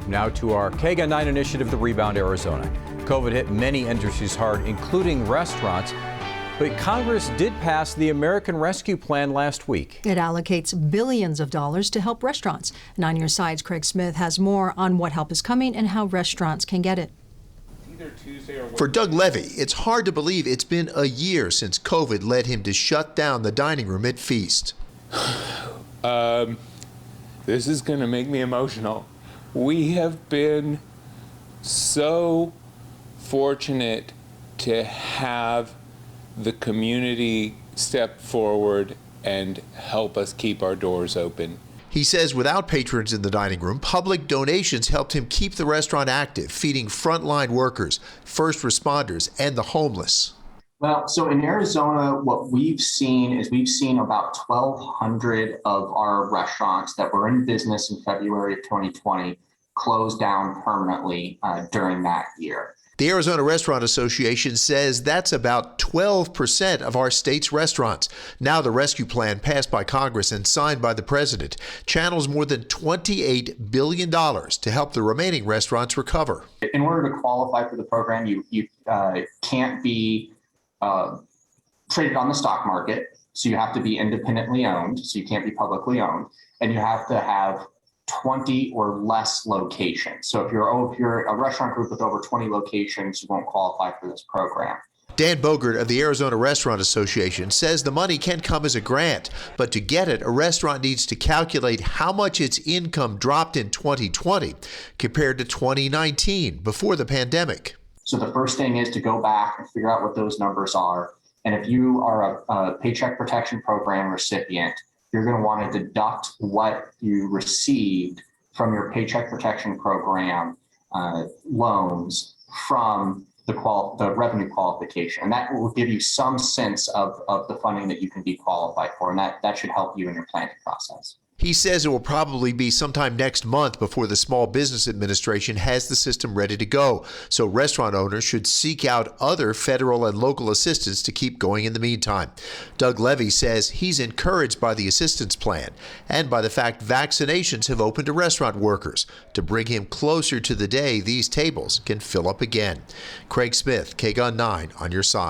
Now to our KGUN 9 initiative, the Rebound Arizona. COVID hit many industries hard, including restaurants. But Congress did pass the American Rescue Plan last week. It allocates billions of dollars to help restaurants. 9 News Side's Craig Smith has more on what help is coming and how restaurants can get it. For Doug Levy, it's hard to believe it's been a year since COVID led him to shut down the dining room at Feast. This is going to make me emotional. We have been so fortunate to have the community step forward and help us keep our doors open. He says without patrons in the dining room, public donations helped him keep the restaurant active, feeding frontline workers, first responders, and the homeless. Well, so in Arizona, what we've seen is about 1,200 of our restaurants that were in business in February of 2020 closed down permanently during that year. The Arizona Restaurant Association says that's about 12% of our state's restaurants. Now the rescue plan passed by Congress and signed by the president channels more than $28 billion to help the remaining restaurants recover. In order to qualify for the program, you can't be traded on the stock market, so you have to be independently owned, so you can't be publicly owned, and you have to have 20 or less locations. So if you're a restaurant group with over 20 locations, you won't qualify for this program. Dan Bogert of the Arizona Restaurant Association says the money can come as a grant, but to get it, a restaurant needs to calculate how much its income dropped in 2020 compared to 2019 before the pandemic. So the first thing is to go back and figure out what those numbers are. And if you are a Paycheck Protection Program recipient, you're going to want to deduct what you received from your Paycheck Protection Program loans from the revenue qualification. And that will give you some sense of the funding that you can be qualified for. And that should help you in your planning process. He says it will probably be sometime next month before the Small Business Administration has the system ready to go. So restaurant owners should seek out other federal and local assistance to keep going in the meantime. Doug Levy says he's encouraged by the assistance plan and by the fact vaccinations have opened to restaurant workers to bring him closer to the day these tables can fill up again. Craig Smith, KGUN 9 on your side.